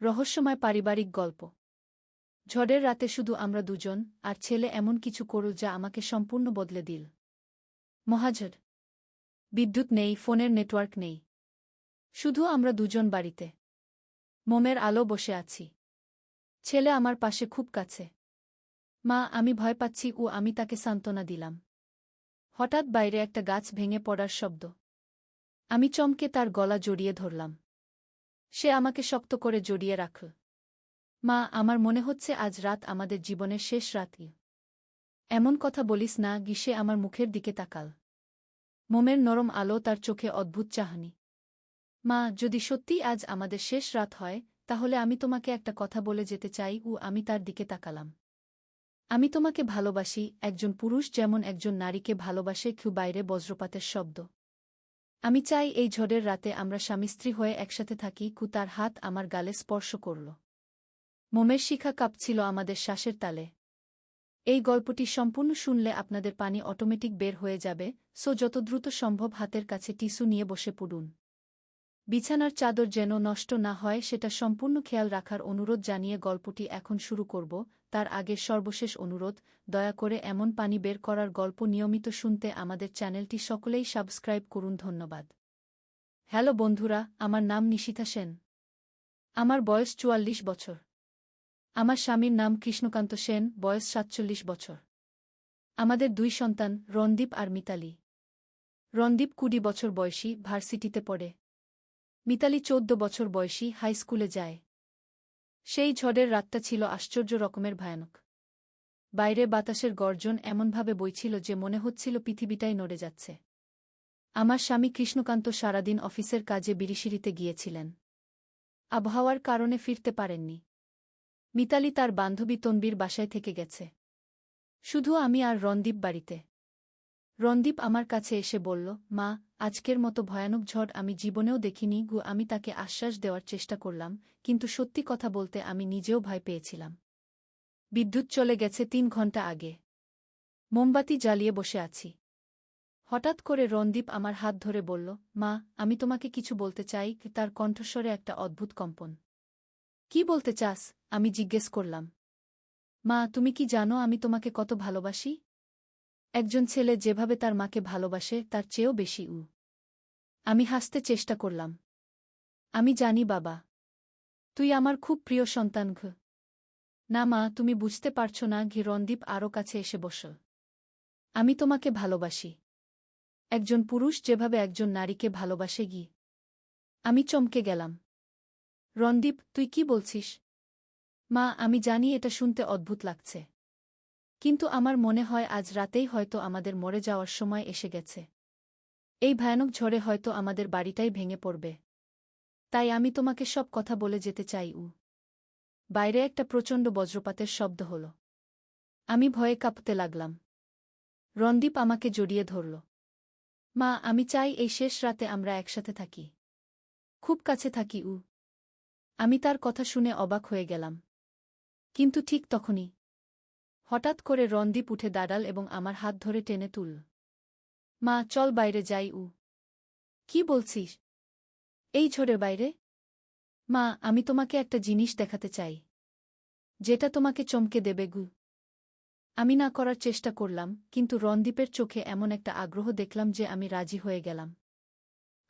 রহস্যময় পারিবারিক গল্প। ঝড়ের রাতে শুধু আমরা দুজন, আর ছেলে এমন কিছু করল যা আমাকে সম্পূর্ণ বদলে দিল। মহাঝড়। বিদ্যুৎ নেই, ফোনের নেটওয়ার্ক নেই। শুধু আমরা দুজন বাড়িতে। মোমের আলো বসে আছি। ছেলে আমার পাশে খুব কাছে। মা, আমি ভয় পাচ্ছি, ও আমি তাকে সান্ত্বনা দিলাম। হঠাৎ বাইরে একটা গাছ ভেঙে পড়ার শব্দ। আমি চমকে তার গলা জড়িয়ে ধরলাম। সে আমাকে শক্ত করে জড়িয়ে রাখল। মা, আমার মনে হচ্ছে আজ রাত আমাদের জীবনের শেষ রাতই। এমন কথা বলিস না, সে আমার মুখের দিকে তাকাল। মোমের নরম আলো, তার চোখে অদ্ভুত চাহনি। মা, যদি সত্যিই আজ আমাদের শেষ রাত হয়, তাহলে আমি তোমাকে একটা কথা বলে যেতে চাই। আমি তার দিকে তাকালাম। আমি তোমাকে ভালোবাসি, একজন পুরুষ যেমন একজন নারীকে ভালোবাসে। বাইরে বজ্রপাতের শব্দ। আমি চাই এই ঝড়ের রাতে আমরা স্বামী স্ত্রী হয়ে একসাথে থাকি। তার হাত আমার গালে স্পর্শ করল। মোমের শিখা কাঁপছিল আমাদের শ্বাসের তালে। এই গল্পটি সম্পূর্ণ শুনলে আপনাদের পানি অটোমেটিক বের হয়ে যাবে, যত দ্রুত সম্ভব হাতের কাছে টিস্যু নিয়ে বসে পড়ুন। বিছানার চাদর যেন নষ্ট না হয় সেটা সম্পূর্ণ খেয়াল রাখার অনুরোধ জানিয়ে গল্পটি এখন শুরু করব। তার আগে সর্বশেষ অনুরোধ, দয়া করে এমন পানি বের করার গল্প নিয়মিত শুনতে আমাদের চ্যানেলটি সকলেই সাবস্ক্রাইব করুন। ধন্যবাদ। হ্যালো বন্ধুরা, আমার নাম নিশিতা সেন। আমার বয়স ৪৪ বছর। আমার স্বামীর নাম কৃষ্ণকান্ত সেন, বয়স ৪৭ বছর। আমাদের ২ সন্তান, রণদীপ আর মিতালি। রণদীপ ২০ বছর বয়সী, ভার্সিটিতে পড়ে। মিতালি ১৪ বছর বয়সী, হাই স্কুলে যায়। সেই ঝড়ের রাতটা ছিল আশ্চর্য রকমের ভয়ানক। বাইরে বাতাসের গর্জন এমনভাবে বইছিল যে মনে হচ্ছিল পৃথিবীটাই নড়ে যাচ্ছে। আমার স্বামী কৃষ্ণকান্ত সারাদিন অফিসের কাজে বিরিশিরিতে গিয়েছিলেন। আবহাওয়ার কারণে ফিরতে পারেননি। মিতালি তার বান্ধবী তনবীর বাসায় থেকে গেছে। শুধু আমি আর রণদীপ বাড়িতে। রণদীপ আমার কাছে এসে বলল, মা, আজকের মতো ভয়ানক ঝড় আমি জীবনেও দেখিনি। আমি তাকে আশ্বাস দেওয়ার চেষ্টা করলাম, কিন্তু সত্যি কথা বলতে আমি নিজেও ভয় পেয়েছিলাম। বিদ্যুৎ চলে গেছে ৩ ঘন্টা আগে। মোমবাতি জ্বালিয়ে বসে আছি। হঠাৎ করে রণদীপ আমার হাত ধরে বলল, মা, আমি তোমাকে কিছু বলতে চাই। তার কণ্ঠস্বরে একটা অদ্ভুত কম্পন। কি বলতে চাস? আমি জিজ্ঞেস করলাম। মা, তুমি কি জানো আমি তোমাকে কত ভালোবাসি? একজন ছেলে যেভাবে তার মাকে ভালোবাসে তার চেয়েও বেশি। আমি হাসতে চেষ্টা করলাম। আমি জানি বাবা। তুই আমার খুব প্রিয় সন্তান। না মা, তুমি বুঝতে পারছো না। রণদীপ আরও কাছে এসে বসল। আমি তোমাকে ভালোবাসি। একজন পুরুষ যেভাবে একজন নারীকে ভালোবাসে। আমি চমকে গেলাম। রণদীপ, তুই কি বলছিস? মা, আমি জানি এটা শুনতে অদ্ভুত লাগছে। কিন্তু আমার মনে হয় আজ রাতেই হয়তো আমাদের মরে যাওয়ার সময় এসে গেছে। এই ভয়ানক ঝড়ে হয়তো আমাদের বাড়িটাই ভেঙে পড়বে। তাই আমি তোমাকে সব কথা বলে যেতে চাই। বাইরে একটা প্রচণ্ড বজ্রপাতের শব্দ হল। আমি ভয়ে কাঁপতে লাগলাম। রণদীপ আমাকে জড়িয়ে ধরল। মা, আমি চাই এই শেষ রাতে আমরা একসাথে থাকি। খুব কাছে থাকি। আমি তার কথা শুনে অবাক হয়ে গেলাম। কিন্তু ঠিক তখনই হঠাৎ করে রণদীপ উঠে দাঁড়াল এবং আমার হাত ধরে টেনে তুলল। মা, চল বাইরে যাই। কি বলছিস? এই ঝড়ের বাইরে? মা, আমি তোমাকে একটা জিনিস দেখাতে চাই, যেটা তোমাকে চমকে দেবে। আমি না করার চেষ্টা করলাম, কিন্তু রণদীপের চোখে এমন একটা আগ্রহ দেখলাম যে আমি রাজি হয়ে গেলাম।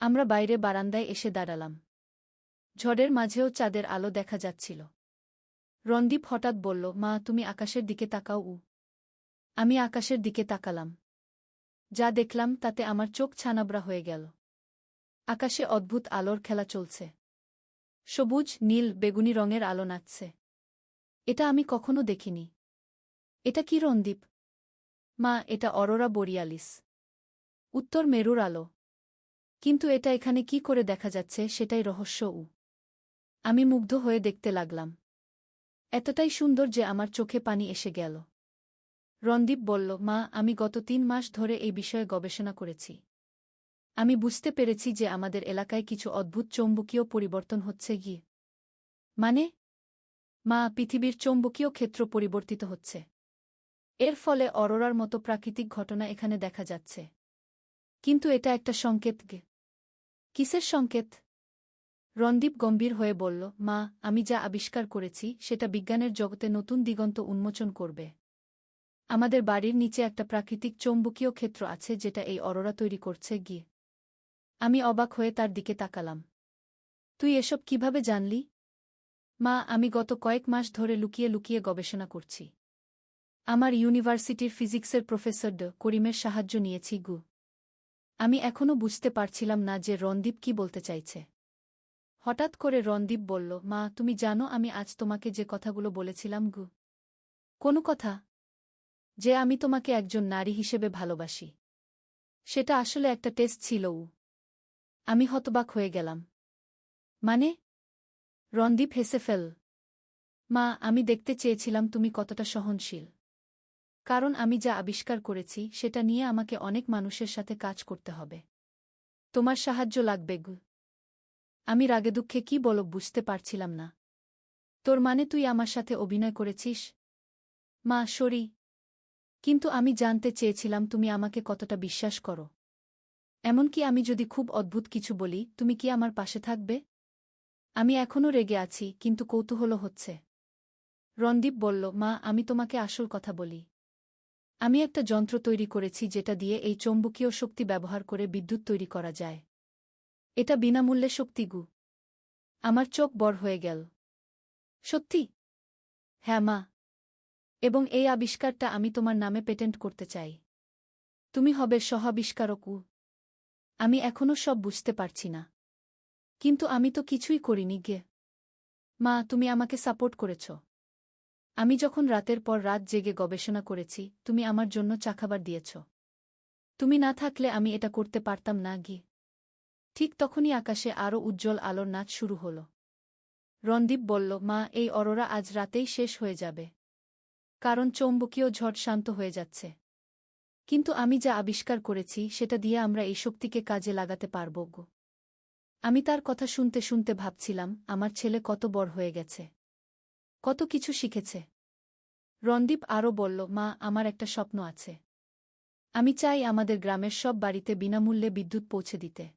আমরা বাইরে বারান্দায় এসে দাঁড়ালাম। ঝড়ের মাঝেও চাঁদের আলো দেখা যাচ্ছিল। রণদীপ হঠাৎ বলল, মা, তুমি আকাশের দিকে তাকাও। আমি আকাশের দিকে তাকালাম। যা দেখলাম তাতে আমার চোখ ছানাবড়া হয়ে গেল। আকাশে অদ্ভুত আলোর খেলা চলছে। সবুজ, নীল, বেগুনি রঙের আলো নাচছে। এটা আমি কখনো দেখিনি। এটা কি রণদীপ? মা, এটা অরোরা বোরিয়ালিস, উত্তর মেরুর আলো। কিন্তু এটা এখানে কি করে দেখা যাচ্ছে সেটাই রহস্য। আমি মুগ্ধ হয়ে দেখতে লাগলাম। এতটাই সুন্দর যে আমার চোখে পানি এসে গেল। রণদীপ বলল, মা, আমি গত ৩ মাস ধরে এই বিষয়ে গবেষণা করেছি। আমি বুঝতে পেরেছি যে আমাদের এলাকায় কিছু অদ্ভুত চৌম্বকীয় পরিবর্তন হচ্ছে। মানে? মা, পৃথিবীর চৌম্বকীয় ক্ষেত্র পরিবর্তিত হচ্ছে। এর ফলে অরোরার মতো প্রাকৃতিক ঘটনা এখানে দেখা যাচ্ছে। কিন্তু এটা একটা সংকেত। কিসের সংকেত? রণদীপ গম্ভীর হয়ে বলল, মা, আমি যা আবিষ্কার করেছি সেটা বিজ্ঞানের জগতে নতুন দিগন্ত উন্মোচন করবে। আমাদের বাড়ির নিচে একটা প্রাকৃতিক চৌম্বকীয় ক্ষেত্র আছে যেটা এই অরোরা তৈরি করছে গিয়ে। আমি অবাক হয়ে তার দিকে তাকালাম। তুই এসব কিভাবে জানলি? মা, আমি গত কয়েক মাস ধরে লুকিয়ে লুকিয়ে গবেষণা করছি। আমার ইউনিভার্সিটির ফিজিক্সের প্রফেসর করিমের সাহায্য নিয়েছি গু। আমি এখনও বুঝতে পারছিলাম না যে রণদীপ কি বলতে চাইছে। হঠাৎ করে রণদীপ বলল, মা, তুমি জানো আমি আজ তোমাকে যে কথাগুলো বলেছিলাম গু? কোনো কথা? যে আমি তোমাকে একজন নারী হিসেবে ভালোবাসি। সেটা আসলে একটা টেস্ট ছিল। আমি হতবাক হয়ে গেলাম। মানে? রণদীপ হেসে ফেল। মা, আমি দেখতে চেয়েছিলাম তুমি কতটা সহনশীল। কারণ আমি যা আবিষ্কার করেছি সেটা নিয়ে আমাকে অনেক মানুষের সাথে কাজ করতে হবে। তোমার সাহায্য লাগবে গু। আমি রাগে দুঃখে কি বলব বুঝতে পারছিলাম না। তোর মানে তুই আমার সাথে অভিনয় করেছিস? মা, সরি। কিন্তু আমি জানতে চেয়েছিলাম তুমি আমাকে কতটা বিশ্বাস করো। এমনকি আমি যদি খুব অদ্ভুত কিছু বলি তুমি কি আমার পাশে থাকবে? আমি এখনও রেগে আছি, কিন্তু কৌতূহল হচ্ছে। রণদীপ বলল, মা, আমি তোমাকে আসল কথা বলি। আমি একটা যন্ত্র তৈরি করেছি যেটা দিয়ে এই চৌম্বকীয় শক্তি ব্যবহার করে বিদ্যুৎ তৈরি করা যায়। এটা বিনামূল্যে শক্তি গু। আমার চোখ বড় হয়ে গেল। সত্যি? হ্যাঁ মা। এবং এই আবিষ্কারটা আমি তোমার নামে পেটেন্ট করতে চাই। তুমি হবে সহ-আবিষ্কারক। আমি এখনও সব বুঝতে পারছি না। কিন্তু আমি তো কিছুই করিনি গে। মা, তুমি আমাকে সাপোর্ট করেছ। আমি যখন রাতের পর রাত জেগে গবেষণা করেছি তুমি আমার জন্য চা খাবার দিয়েছ। তুমি না থাকলে আমি এটা করতে পারতাম না গি। ঠিক তখনই আকাশে আরও উজ্জ্বল আলোর নাচ শুরু হল। রণদীপ বলল, মা, এই অরোরা আজ রাতেই শেষ হয়ে যাবে। কারণ চৌম্বকীয় ঝড় শান্ত হয়ে যাচ্ছে। কিন্তু আমি যা আবিষ্কার করেছি সেটা দিয়ে আমরা এই শক্তিকে কাজে লাগাতে পারব গো। আমি তার কথা শুনতে শুনতে ভাবছিলাম আমার ছেলে কত বড় হয়ে গেছে, কত কিছু শিখেছে। রণদীপ আরও বলল, মা, আমার একটা স্বপ্ন আছে। আমি চাই আমাদের গ্রামের সব বাড়িতে বিনামূল্যে বিদ্যুৎ পৌঁছে দিতে।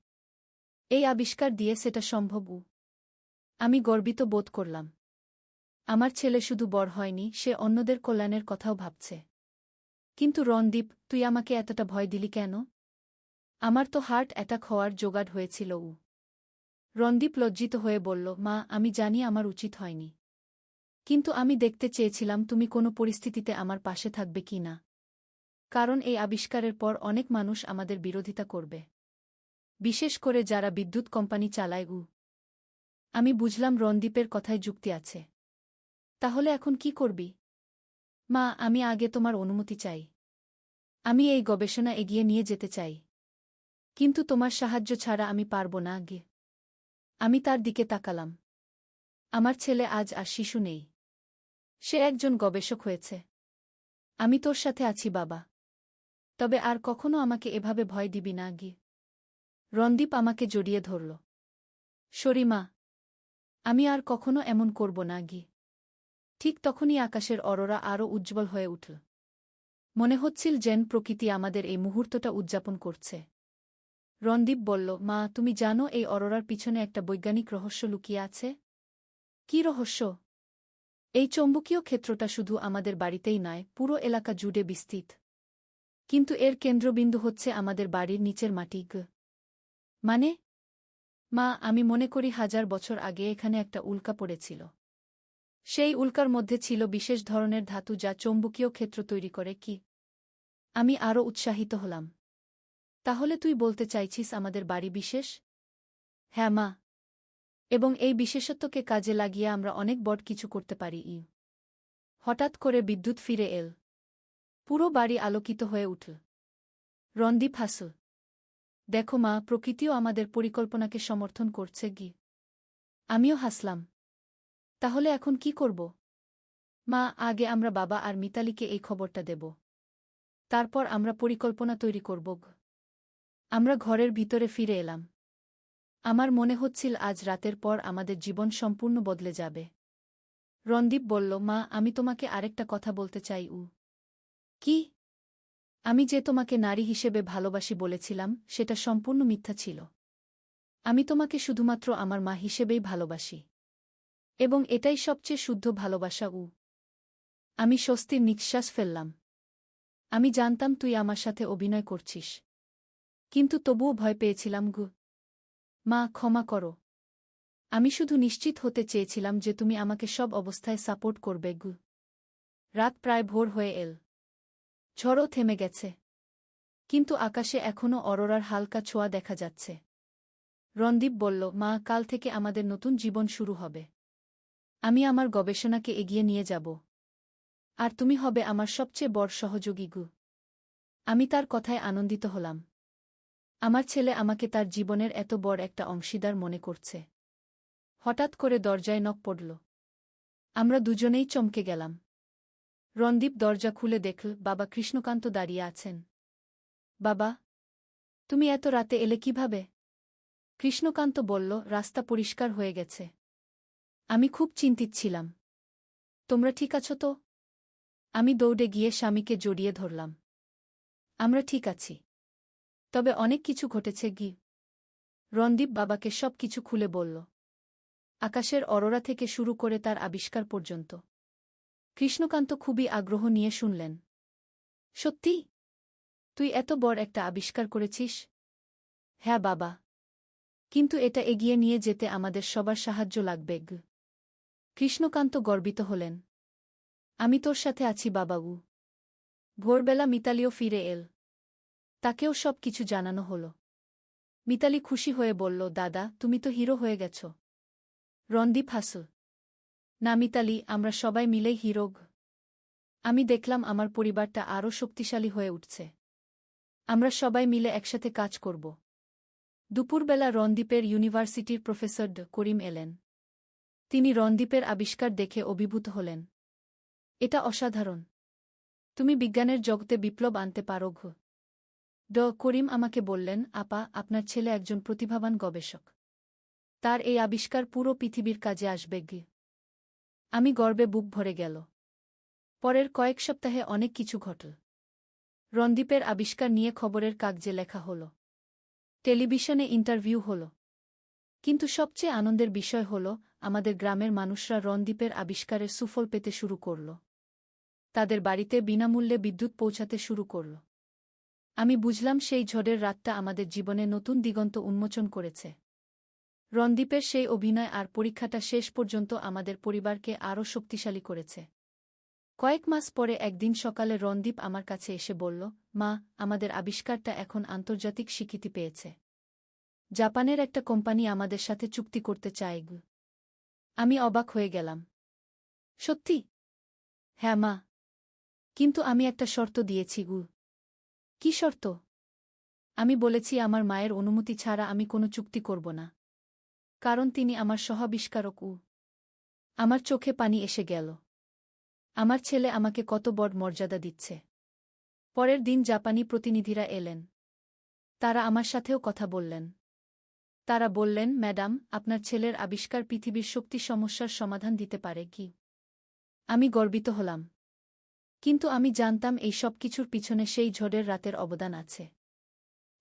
এই আবিষ্কার দিয়ে সেটা সম্ভব। আমি গর্বিত বোধ করলাম। আমার ছেলে শুধু বড় হয়নি, সে অন্যদের কল্যাণের কথাও ভাবছে। কিন্তু রণদীপ, তুই আমাকে এতটা ভয় দিলি কেন? আমার তো হার্ট অ্যাটাক হওয়ার জোগাড় হয়েছিল। রণদীপ লজ্জিত হয়ে বলল, মা, আমি জানি আমার উচিত হয়নি। কিন্তু আমি দেখতে চেয়েছিলাম তুমি কোনো পরিস্থিতিতে আমার পাশে থাকবে কি না। কারণ এই আবিষ্কারের পর অনেক মানুষ আমাদের বিরোধিতা করবে। বিশেষ করে যারা বিদ্যুৎ কোম্পানি চালায়। আমি বুঝলাম রণদীপের কথায় যুক্তি আছে। তাহলে এখন কি করবি? মা, আমি আগে তোমার অনুমতি চাই। আমি এই গবেষণা এগিয়ে নিয়ে যেতে চাই। কিন্তু তোমার সাহায্য ছাড়া আমি পারব না গে। আমি তার দিকে তাকালাম। আমার ছেলে আজ আর শিশু নেই। সে একজন গবেষক হয়েছে। আমি তোর সাথে আছি বাবা। তবে আর কখনো আমাকে এভাবে ভয় দিবি না গে। রণদীপ আমাকে জড়িয়ে ধরল। সরি মা। আমি আর কখনো এমন করব না গি। ঠিক তখনই আকাশের অরোরা আরও উজ্জ্বল হয়ে উঠল। মনে হচ্ছিল যেন প্রকৃতি আমাদের এই মুহূর্তটা উদযাপন করছে। রণদীপ বলল, মা, তুমি জানো এই অরোরার পিছনে একটা বৈজ্ঞানিক রহস্য লুকিয়ে আছে? কী রহস্য? এই চৌম্বকীয় ক্ষেত্রটা শুধু আমাদের বাড়িতেই নয়, পুরো এলাকা জুড়ে বিস্তৃত। কিন্তু এর কেন্দ্রবিন্দু হচ্ছে আমাদের বাড়ির নিচের মাটি গ। মানে? মা, আমি মনে করি 1000 বছর আগে এখানে একটা উল্কা পড়েছিল। সেই উল্কার মধ্যে ছিল বিশেষ ধরনের ধাতু যা চৌম্বকীয় ক্ষেত্র তৈরি করে। কি? আমি আরও উৎসাহিত হলাম। তাহলে তুই বলতে চাইছিস আমাদের বাড়ি বিশেষ? হ্যাঁ মা। এবং এই বিশেষত্বকে কাজে লাগিয়ে আমরা অনেক বড় কিছু করতে পারি। হঠাৎ করে বিদ্যুৎ ফিরে এল। পুরো বাড়ি আলোকিত হয়ে উঠল। রণদীপ হাসল। দেখো মা, প্রকৃতিও আমাদের পরিকল্পনাকে সমর্থন করছে গি। আমিও হাসলাম। তাহলে এখন কি করব? মা, আগে আমরা বাবা আর মিতালিকে এই খবরটা দেব। তারপর আমরা পরিকল্পনা তৈরি করব। আমরা ঘরের ভিতরে ফিরে এলাম। আমার মনে হচ্ছিল আজ রাতের পর আমাদের জীবন সম্পূর্ণ বদলে যাবে। রণদীপ বলল, মা, আমি তোমাকে আরেকটা কথা বলতে চাই। কি? আমি যে তোমাকে নারী হিসেবে ভালোবাসি বলেছিলাম সেটা সম্পূর্ণ মিথ্যা ছিল। আমি তোমাকে শুধুমাত্র আমার মা হিসেবেই ভালোবাসি। এবং এটাই সবচেয়ে শুদ্ধ ভালোবাসা। আমি স্বস্তির নিঃশ্বাস ফেললাম। আমি জানতাম তুই আমার সাথে অভিনয় করছিস। কিন্তু তবুও ভয় পেয়েছিলাম। মা, ক্ষমা করো। আমি শুধু নিশ্চিত হতে চেয়েছিলাম যে তুমি আমাকে সব অবস্থায় সাপোর্ট করবে। রাত প্রায় ভোর হয়ে এল। ঝড়ও থেমে গেছে। কিন্তু আকাশে এখনও অরোরার হালকা ছোঁয়া দেখা যাচ্ছে। রণদীপ বলল, মা, কাল থেকে আমাদের নতুন জীবন শুরু হবে। আমি আমার গবেষণাকে এগিয়ে নিয়ে যাব। আর তুমি হবে আমার সবচেয়ে বড় সহযোগী। আমি তার কথায় আনন্দিত হলাম। আমার ছেলে আমাকে তার জীবনের এত বড় একটা অংশীদার মনে করছে। হঠাৎ করে দরজায় নক পড়ল। আমরা দুজনেই চমকে গেলাম। রণদীপ দরজা খুলে দেখল বাবা কৃষ্ণকান্ত দাঁড়িয়ে আছেন। বাবা, তুমি এত রাতে এলে কিভাবে? কৃষ্ণকান্ত বলল, রাস্তা পরিষ্কার হয়ে গেছে। আমি খুব চিন্তিত ছিলাম। তোমরা ঠিক আছো তো? আমি দৌড়ে গিয়ে স্বামীকে জড়িয়ে ধরলাম। আমরা ঠিক আছি। তবে অনেক কিছু ঘটেছে। রণদীপ বাবাকে সব কিছু খুলে বলল। আকাশের অরোরা থেকে শুরু করে তার আবিষ্কার পর্যন্ত। কৃষ্ণকান্ত খুবই আগ্রহ নিয়ে শুনলেন। সত্যি? তুই এত বড় একটা আবিষ্কার করেছিস? হ্যাঁ বাবা। কিন্তু এটা এগিয়ে নিয়ে যেতে আমাদের সবার সাহায্য লাগবে। কৃষ্ণকান্ত গর্বিত হলেন। আমি তোর সাথে আছি বাবাবু। ভোরবেলা মিতালিও ফিরে এল। তাকেও সব কিছু জানানো হল। মিতালি খুশি হয়ে বলল, দাদা, তুমি তো হিরো হয়ে গেছ। রণদীপ হাসল। না মিতালি, আমরা সবাই মিলেই হিরো। আমি দেখলাম আমার পরিবারটা আরও শক্তিশালী হয়ে উঠছে। আমরা সবাই মিলে একসাথে কাজ করব। দুপুরবেলা রণদীপের ইউনিভার্সিটির প্রফেসর করিম এলেন। তিনি রণদীপের আবিষ্কার দেখে অভিভূত হলেন। এটা অসাধারণ। তুমি বিজ্ঞানের জগতে বিপ্লব আনতে পারো। করিম আমাকে বললেন, আপা, আপনার ছেলে একজন প্রতিভাবান গবেষক। তার এই আবিষ্কার পুরো পৃথিবীর কাজে আসবে। আমি গর্বে বুক ভরে গেল। পরের কয়েক সপ্তাহে অনেক কিছু ঘটল। রণদীপের আবিষ্কার নিয়ে খবরের কাগজে লেখা হল। টেলিভিশনে ইন্টারভিউ হল। কিন্তু সবচেয়ে আনন্দের বিষয় হল, আমাদের গ্রামের মানুষরা রণদীপের আবিষ্কারের সুফল পেতে শুরু করল। তাদের বাড়িতে বিনামূল্যে বিদ্যুৎ পৌঁছাতে শুরু করল। আমি বুঝলাম সেই ঝড়ের রাতটা আমাদের জীবনে নতুন দিগন্ত উন্মোচন করেছে। রণদীপের সেই অভিনয় আর পরীক্ষাটা শেষ পর্যন্ত আমাদের পরিবারকে আরও শক্তিশালী করেছে। কয়েক মাস পরে একদিন সকালে রণদীপ আমার কাছে এসে বলল, মা, আমাদের আবিষ্কারটা এখন আন্তর্জাতিক স্বীকৃতি পেয়েছে। জাপানের একটা কোম্পানি আমাদের সাথে চুক্তি করতে চায়। আমি অবাক হয়ে গেলাম। সত্যি? হ্যাঁ মা। কিন্তু আমি একটা শর্ত দিয়েছি। কি শর্ত? আমি বলেছি আমার মায়ের অনুমতি ছাড়া আমি কোনো চুক্তি করব না। কারণ তিনি আমার সহাবিষ্কারক। আমার চোখে পানি এসে গেল। আমার ছেলে আমাকে কত বড় মর্যাদা দিচ্ছে। পরের দিন জাপানি প্রতিনিধিরা এলেন। তারা আমার সাথেও কথা বললেন। তারা বললেন, ম্যাডাম, আপনার ছেলের আবিষ্কার পৃথিবীর শক্তি সমস্যার সমাধান দিতে পারে। আমি গর্বিত হলাম। কিন্তু আমি জানতাম এই সব কিছুর পিছনে সেই ঝড়ের রাতের অবদান আছে।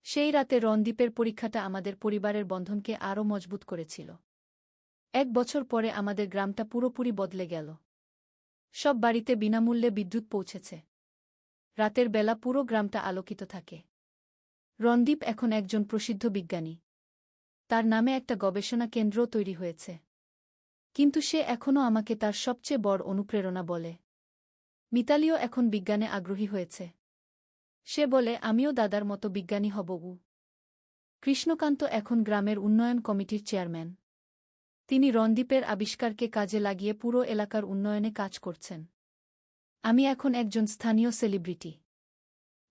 সেই রাতে রণদীপের পরীক্ষাটা আমাদের পরিবারের বন্ধনকে আরও মজবুত করেছিল। 1 বছর পরে আমাদের গ্রামটা পুরোপুরি বদলে গেল। সব বাড়িতে বিনামূল্যে বিদ্যুৎ পৌঁছেছে। রাতের বেলা পুরো গ্রামটা আলোকিত থাকে। রণদীপ এখন একজন প্রসিদ্ধ বিজ্ঞানী। তার নামে একটা গবেষণা কেন্দ্রও তৈরি হয়েছে। কিন্তু সে এখনও আমাকে তার সবচেয়ে বড় অনুপ্রেরণা বলে। মিতালিও এখন বিজ্ঞানে আগ্রহী হয়েছে। সে বলে, আমিও দাদার মতো বিজ্ঞানী হব। কৃষ্ণকান্ত এখন গ্রামের উন্নয়ন কমিটির চেয়ারম্যান। তিনি রণদীপের আবিষ্কারকে কাজে লাগিয়ে পুরো এলাকার উন্নয়নে কাজ করছেন। আমি এখন একজন স্থানীয় সেলিব্রিটি।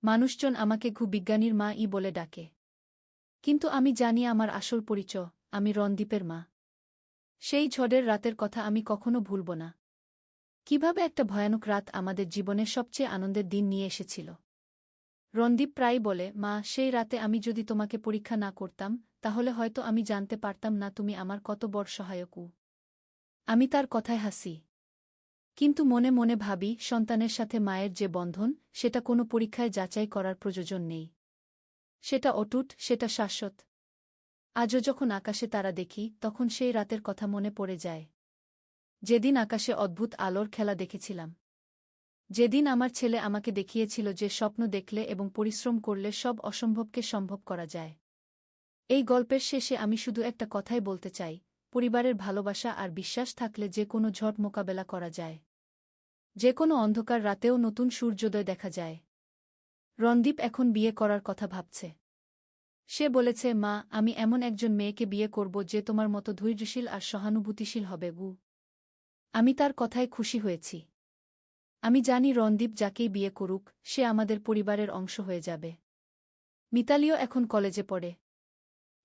মানুষজন আমাকে বিজ্ঞানীর মা বলে ডাকে। কিন্তু আমি জানি আমার আসল পরিচয়, আমি রণদীপের মা। সেই ঝড়ের রাতের কথা আমি কখনো ভুলব না। কিভাবে একটা ভয়ানক রাত আমাদের জীবনের সবচেয়ে আনন্দের দিন নিয়ে এসেছিল। রণদীপ প্রায় বলে, মা, সেই রাতে আমি যদি তোমাকে পরীক্ষা না করতাম, তাহলে হয়তো আমি জানতে পারতাম না তুমি আমার কত বড় সহায়ক। আমি তার কথায় হাসি। কিন্তু মনে মনে ভাবি, সন্তানের সাথে মায়ের যে বন্ধন, সেটা কোনো পরীক্ষায় যাচাই করার প্রয়োজন নেই। সেটা অটুট, সেটা শাশ্বত। আজও যখন আকাশে তারা দেখি তখন সেই রাতের কথা মনে পড়ে যায়, যেদিন আকাশে অদ্ভুত আলোর খেলা দেখেছিলাম, যেদিন আমার ছেলে আমাকে দেখিয়েছিল যে স্বপ্ন দেখলে এবং পরিশ্রম করলে সব অসম্ভবকে সম্ভব করা যায়। এই গল্পের শেষে আমি শুধু একটা কথাই বলতে চাই, পরিবারের ভালোবাসা আর বিশ্বাস থাকলে যে কোনো ঝড় মোকাবেলা করা যায়, যে কোনো অন্ধকার রাতেও নতুন সূর্যোদয় দেখা যায়। রণদীপ এখন বিয়ে করার কথা ভাবছে। সে বলেছে, মা, আমি এমন একজন মেয়েকে বিয়ে করব যে তোমার মতো ধৈর্যশীল আর সহানুভূতিশীল হবে। আমি তার কথায় খুশি হয়েছি। আমি জানি রণদীপ যাকেই বিয়ে করুক সে আমাদের পরিবারের অংশ হয়ে যাবে। মিতালিও এখন কলেজে পড়ে।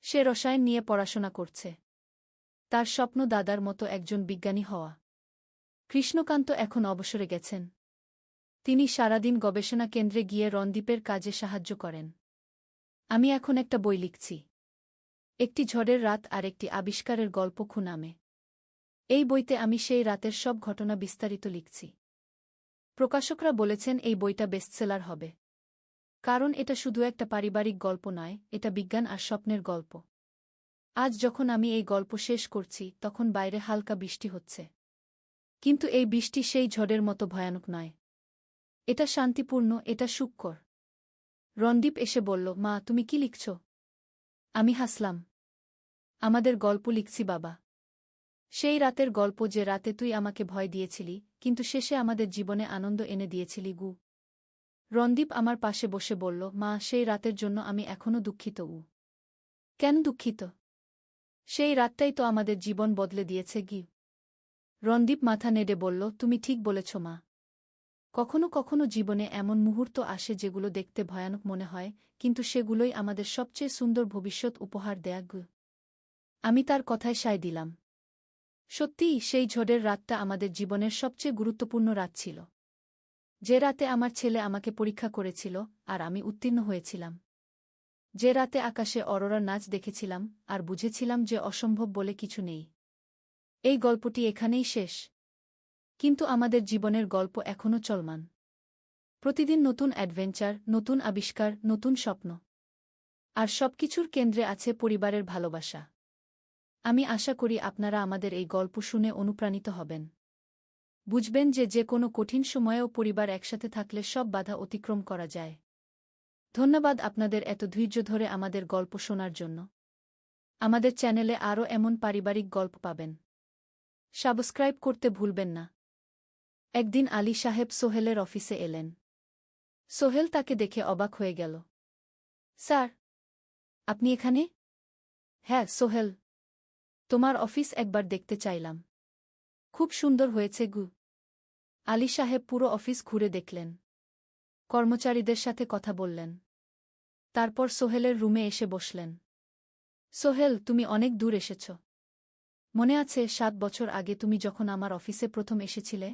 সে রসায়ন নিয়ে পড়াশোনা করছে। তার স্বপ্ন দাদার মতো একজন বিজ্ঞানী হওয়া। কৃষ্ণকান্ত এখন অবসরে গেছেন। তিনি সারাদিন গবেষণা কেন্দ্রে গিয়ে রণদীপের কাজে সাহায্য করেন। আমি এখন একটা বই লিখছি, একটি ঝড়ের রাত আর একটি আবিষ্কারের গল্প নামে। এই বইতে আমি সেই রাতের সব ঘটনা বিস্তারিত লিখছি। প্রকাশকরা বলেছেন এই বইটা বেস্টসেলার হবে। কারণ এটা শুধু একটা পারিবারিক গল্প নয়, এটা বিজ্ঞান আর স্বপ্নের গল্প। আজ যখন আমি এই গল্প শেষ করছি তখন বাইরে হালকা বৃষ্টি হচ্ছে। কিন্তু এই বৃষ্টি সেই ঝড়ের মতো ভয়ানক নয়। এটা শান্তিপূর্ণ, এটা সুখকর। রণদীপ এসে বলল, মা, তুমি কি লিখছ? আমি হাসলাম। আমাদের গল্প লিখছি বাবা। সেই রাতের গল্প যে রাতে তুই আমাকে ভয় দিয়েছিলি কিন্তু শেষে আমাদের জীবনে আনন্দ এনে দিয়েছিলি। রণদীপ আমার পাশে বসে বলল, মা, সেই রাতের জন্য আমি এখনও দুঃখিত। কেন দুঃখিত? সেই রাতটাই তো আমাদের জীবন বদলে দিয়েছে। রণদীপ মাথা নেড়ে বলল, তুমি ঠিক বলেছ মা। কখনো কখনো জীবনে এমন মুহূর্ত আসে যেগুলো দেখতে ভয়ানক মনে হয়, কিন্তু সেগুলোই আমাদের সবচেয়ে সুন্দর ভবিষ্যৎ উপহার দেয়। আমি তার কথায় সায় দিলাম। সত্যিই সেই ঝড়ের রাতটা আমাদের জীবনের সবচেয়ে গুরুত্বপূর্ণ রাত ছিল। যে রাতে আমার ছেলে আমাকে পরীক্ষা করেছিল আর আমি উত্তীর্ণ হয়েছিলাম। যে রাতে আকাশে অরোরার নাচ দেখেছিলাম আর বুঝেছিলাম যে অসম্ভব বলে কিছু নেই। এই গল্পটি এখানেই শেষ। কিন্তু আমাদের জীবনের গল্প এখনও চলমান। প্রতিদিন নতুন অ্যাডভেঞ্চার, নতুন আবিষ্কার, নতুন স্বপ্ন। আর সবকিছুর কেন্দ্রে আছে পরিবারের ভালোবাসা। আমি আশা করি আপনারা আমাদের এই গল্প শুনে অনুপ্রাণিত হবেন। বুঝবেন যে যে কোনো কঠিন সময়েও পরিবার একসাথে থাকলে সব বাধা অতিক্রম করা যায়। ধন্যবাদ আপনাদের এত ধৈর্য ধরে আমাদের গল্প শোনার জন্য। আমাদের চ্যানেলে আরও এমন পারিবারিক গল্প পাবেন। সাবস্ক্রাইব করতে ভুলবেন না। একদিন আলী সাহেব সোহেলের অফিসে এলেন। সোহেল তাকে দেখে অবাক হয়ে গেল। স্যার, আপনি এখানে? হ্যাঁ সোহেল, তোমার অফিস একবার দেখতে চাইলাম। খুব সুন্দর হয়েছে। আলী সাহেব পুরো অফিস ঘুরে দেখলেন। কর্মচারীদের সাথে কথা বললেন। তারপর সোহেলের রুমে এসে বসলেন। সোহেল, তুমি অনেক দূর এসেছ। মনে আছে 7 বছর আগে তুমি যখন আমার অফিসে প্রথম এসেছিলে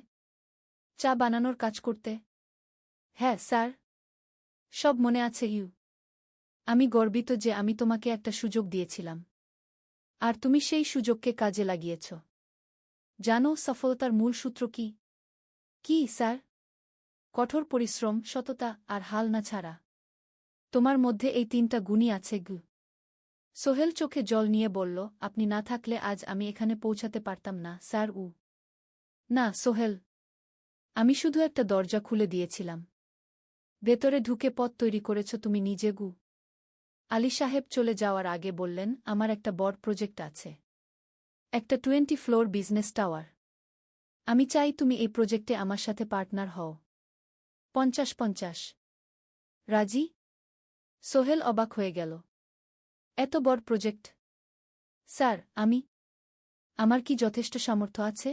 চা বানানোর কাজ করতে? হ্যাঁ স্যার, সব মনে আছে। আমি গর্বিত যে আমি তোমাকে একটা সুযোগ দিয়েছিলাম আর তুমি সেই সুযোগকে কাজে লাগিয়েছ। জানো সফলতার মূল সূত্র কি? কি স্যার? কঠোর পরিশ্রম, সততা আর হাল না ছাড়া। তোমার মধ্যে এই 3টা গুণই আছে। সোহেল চোখে জল নিয়ে বলল, আপনি না থাকলে আজ আমি এখানে পৌঁছাতে পারতাম না স্যার। না সোহেল, আমি শুধু একটা দরজা খুলে দিয়েছিলাম। ভেতরে ঢুকে পথ তৈরি করেছ তুমি নিজে। আলী সাহেব চলে যাওয়ার আগে বললেন, আমার একটা বড় প্রজেক্ট আছে। একটা 20 ফ্লোর বিজনেস টাওয়ার। আমি চাই তুমি এই প্রজেক্টে আমার সাথে পার্টনার হও। 50-50। রাজি? সোহেল অবাক হয়ে গেল। এত বড় প্রজেক্ট? স্যার, আমার কি যথেষ্ট সামর্থ্য আছে?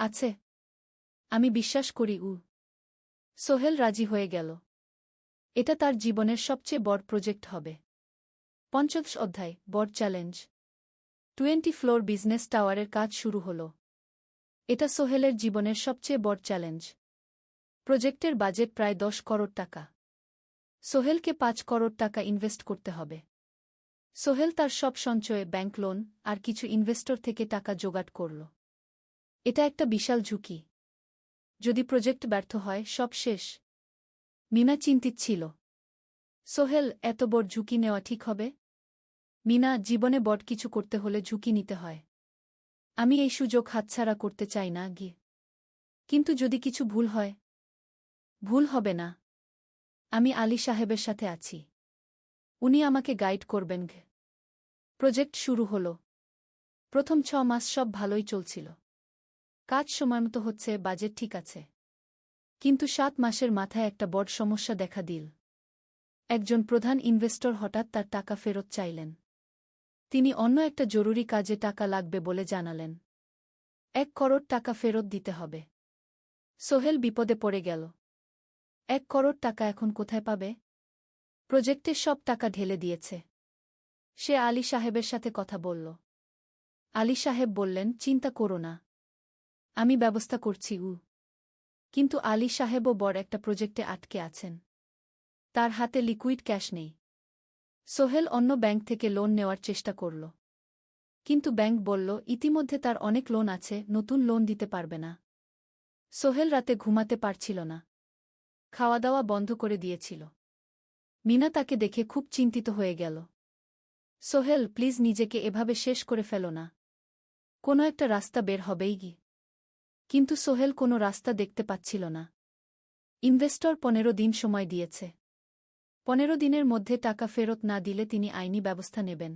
আছে। আমি বিশ্বাস করি। সোহেল রাজি হয়ে গেল। এটা তার জীবনের সবচেয়ে বড় প্রজেক্ট হবে। 50 অধ্যায়, বড় চ্যালেঞ্জ। 20 ফ্লোর বিজনেস টাওয়ারের কাজ শুরু হল। এটা সোহেলের জীবনের সবচেয়ে বড় চ্যালেঞ্জ। প্রজেক্টের বাজেট প্রায় 10 করোড় টাকা। সোহেলকে 5 করোড় টাকা ইনভেস্ট করতে হবে। সোহেল তার সব সঞ্চয়ে, ব্যাংক লোন আর কিছু ইনভেস্টর থেকে টাকা জোগাড় করল। এটা একটা বিশাল ঝুঁকি। যদি প্রজেক্ট ব্যর্থ হয় সব শেষ। মিনা চিন্তিত ছিল। সোহেল, এত বড় ঝুঁকি নেওয়া ঠিক হবে? মিনা, জীবনে বড় কিছু করতে হলে ঝুঁকি নিতে হয়। আমি এই সুযোগ হাতছাড়া করতে চাই না গিয়ে। কিন্তু যদি কিছু ভুল হয়? ভুল হবে না। আমি আলী সাহেবের সাথে আছি। উনি আমাকে গাইড করবেন। প্রজেক্ট শুরু হলো। প্রথম 6 মাস সব ভালোই চলছিল। কাজ সময়মতো হচ্ছে, বাজেট ঠিক আছে। কিন্তু 7 মাসের মাথায় একটা বড় সমস্যা দেখা দিল। একজন প্রধান ইনভেস্টর হঠাৎ তার টাকা ফেরত চাইলেন। তিনি অন্য একটা জরুরি কাজে টাকা লাগবে বলে জানালেন। 1 করোড় টাকা ফেরত দিতে হবে। সোহেল বিপদে পড়ে গেল। 1 করোড় টাকা এখন কোথায় পাবে? প্রজেক্টে সব টাকা ঢেলে দিয়েছে। সে আলী সাহেবের সাথে কথা বলল। আলী সাহেব বললেন, চিন্তা করো না, আমি ব্যবস্থা করছি। কিন্তু আলী সাহেবও বড় একটা প্রজেক্টে আটকে আছেন। তার হাতে লিকুইড ক্যাশ নেই। সোহেল অন্য ব্যাংক থেকে লোন নেওয়ার চেষ্টা করল। কিন্তু ব্যাংক বলল, ইতিমধ্যে তার অনেক লোন আছে, নতুন লোন দিতে পারবে না। সোহেল রাতে ঘুমাতে পারছিল না। খাওয়া দাওয়া বন্ধ করে দিয়েছিল। মিনা তাকে দেখে খুব চিন্তিত হয়ে গেল। সোহেল, প্লিজ নিজেকে এভাবে শেষ করে ফেলো না। কোনো একটা রাস্তা বের হবেই কি। কিন্তু সোহেল কোনো রাস্তা দেখতে পাচ্ছিল না। ইনভেস্টর 15 দিন সময় দিয়েছে। 15 দিনের মধ্যে টাকা ফেরত না দিলে তিনি আইনি ব্যবস্থা নেবেন।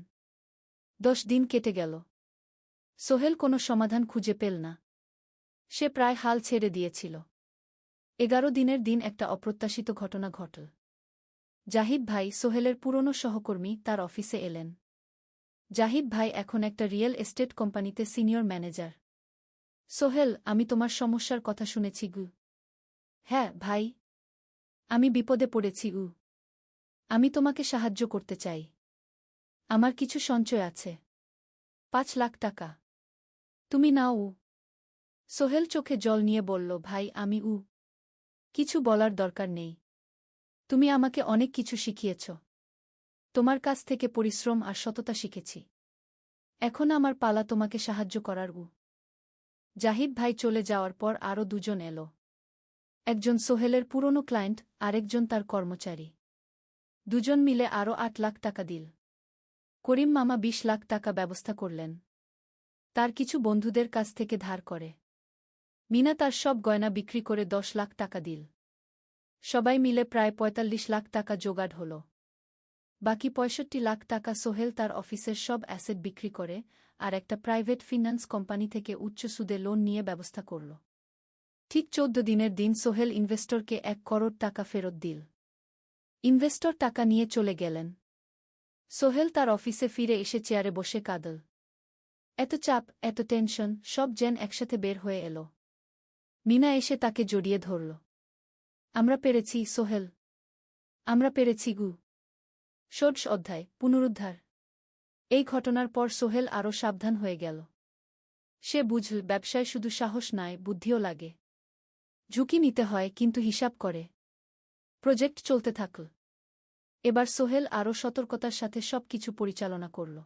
10 দিন কেটে গেল। সোহেল কোনো সমাধান খুঁজে পেল না। সে প্রায় হাল ছেড়ে দিয়েছিল। 11 দিনের দিন একটা অপ্রত্যাশিত ঘটনা ঘটল। জাহিদ ভাই, সোহেলের পুরনো সহকর্মী, তার অফিসে এলেন। জাহিদ ভাই এখন একটা রিয়েল এস্টেট কোম্পানিতে সিনিয়র ম্যানেজার। সোহেল, আমি তোমার সমস্যার কথা শুনেছি। হ্যাঁ ভাই, আমি বিপদে পড়েছি। আমি তোমাকে সাহায্য করতে চাই। আমার কিছু সঞ্চয় আছে। 5 লাখ টাকা। তুমি নাও। সোহেল চোখে জল নিয়ে বলল, ভাই আমি কিছু বলার দরকার নেই। তুমি আমাকে অনেক কিছু শিখিয়েছ। তোমার কাছ থেকে পরিশ্রম আর সততা শিখেছি। এখন আমার পালা তোমাকে সাহায্য করার। জাহিদ ভাই চলে যাওয়ার পর আরও 2 জন এলো। একজন সোহেলের পুরনো ক্লায়েন্ট, আরেকজন তার কর্মচারী। 2 জন মিলে আরও 8 লাখ টাকা দিল। করিম মামা 20 লাখ টাকা ব্যবস্থা করলেন। তার কিছু বন্ধুদের কাছ থেকে ধার করে। মিনা তার সব গয়না বিক্রি করে 10 লাখ টাকা দিল। সবাই মিলে প্রায় 45 লাখ টাকা জোগাড় হল। বাকি 65 লাখ টাকা সোহেল তার অফিসের সব অ্যাসেট বিক্রি করে আর একটা প্রাইভেট ফিন্যান্স কোম্পানি থেকে উচ্চ সুদে লোন নিয়ে ব্যবস্থা করল। ঠিক 14 দিনের দিন সোহেল ইনভেস্টরকে 1 করোড় টাকা ফেরত দিল। ইনভেস্টর টাকা নিয়ে চলে গেলেন। সোহেল তার অফিসে ফিরে এসে চেয়ারে বসে কাঁদল। এত চাপ, এত টেনশন, সব যেন একসাথে বের হয়ে এল। মিনা এসে তাকে জড়িয়ে ধরল। আমরা পেরেছি সোহেল, আমরা পেরেছি। ষোড়শ অধ্যায়, পুনরুদ্ধার। এই ঘটনার পর সোহেল আরও সাবধান হয়ে গেল। সে বুঝল, ব্যবসায় শুধু সাহস নয়, বুদ্ধিও লাগে। ঝুঁকি নিতে হয়, কিন্তু হিসাব করে। প্রজেক্ট চলতে থাকল। এবার সোহেল আরও সতর্কতার সাথে সব কিছু পরিচালনা করল।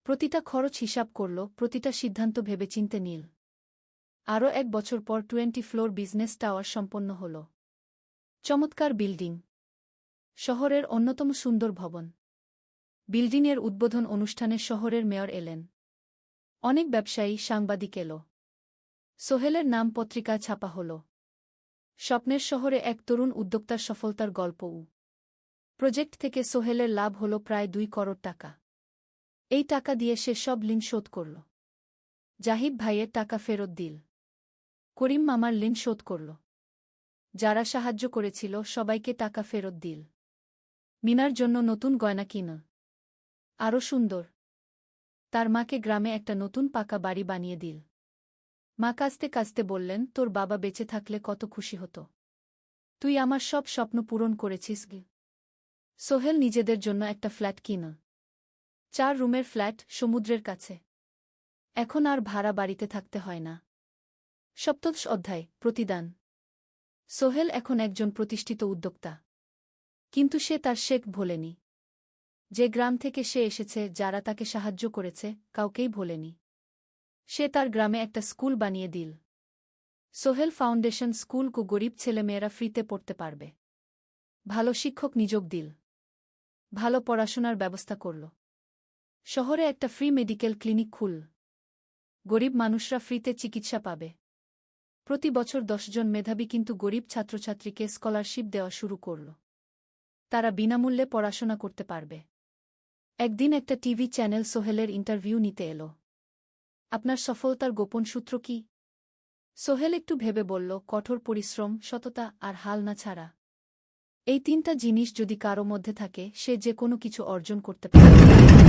প্রতিটা খরচ হিসাব করল, প্রতিটা সিদ্ধান্ত ভেবেচিন্তে নিল। আরও 1 বছর পর 20 ফ্লোর বিজনেস টাওয়ার সম্পন্ন হল। চমৎকার বিল্ডিং। শহরের অন্যতম সুন্দর ভবন। বিল্ডিংয়ের উদ্বোধন অনুষ্ঠানে শহরের মেয়র এলেন। অনেক ব্যবসায়ী, সাংবাদিক এলো। সোহেলের নাম পত্রিকায় ছাপা হল। স্বপ্নের শহরে এক তরুণ উদ্যোক্তার সফলতার গল্প। প্রজেক্ট থেকে সোহেলের লাভ হল প্রায় 2 করোড় টাকা। এই টাকা দিয়ে সে সব ঋণ শোধ করল। জাহিদ ভাইয়ের টাকা ফেরত দিল। করিম মামার ঋণ শোধ করল। যারা সাহায্য করেছিল সবাইকে টাকা ফেরত দিল। মিনার জন্য নতুন গয়না কিনল। আরও সুন্দর। তার মাকে গ্রামে একটা নতুন পাকা বাড়ি বানিয়ে দিল। মা কাঁদতে কাঁদতে বললেন, তোর বাবা বেঁচে থাকলে কত খুশি হতো। তুই আমার সব স্বপ্ন পূরণ করেছিস। সোহেল নিজেদের জন্য একটা ফ্ল্যাট কিনল। 4 রুমের ফ্ল্যাট, সমুদ্রের কাছে। এখন আর ভাড়া বাড়িতে থাকতে হয় না। সপ্তদশ অধ্যায়, প্রতিদান। সোহেল এখন একজন প্রতিষ্ঠিত উদ্যোক্তা। কিন্তু সে তার শেখ ভোলেনি। যে গ্রাম থেকে সে এসেছে, যারা তাকে সাহায্য করেছে, কাউকেই ভোলেনি। সে তার গ্রামে একটা স্কুল বানিয়ে দিল। সোহেল ফাউন্ডেশন স্কুল কো গরিব ছেলেমেয়েরা ফ্রিতে পড়তে পারবে। ভালো শিক্ষক নিযোগ দিল। ভালো পড়াশোনার ব্যবস্থা করল। শহরে একটা ফ্রি মেডিকেল ক্লিনিক খুল। গরিব মানুষরা ফ্রিতে চিকিৎসা পাবে। প্রতি বছর 10 জন মেধাবী কিন্তু গরিব ছাত্রছাত্রীকে স্কলারশিপ দেওয়া শুরু করল। তারা বিনামূল্যে পড়াশোনা করতে পারবে। একদিন একটা টিভি চ্যানেল সোহেলের ইন্টারভিউ নিতে এলো। আপনার সফলতার গোপন সূত্র কি? সোহেল একটু ভেবে বলল, কঠোর পরিশ্রম, সততা আর হাল না ছাড়া। এই 3টা জিনিস যদি কারো মধ্যে থাকে, সে যে কোনো কিছু অর্জন করতে পারে।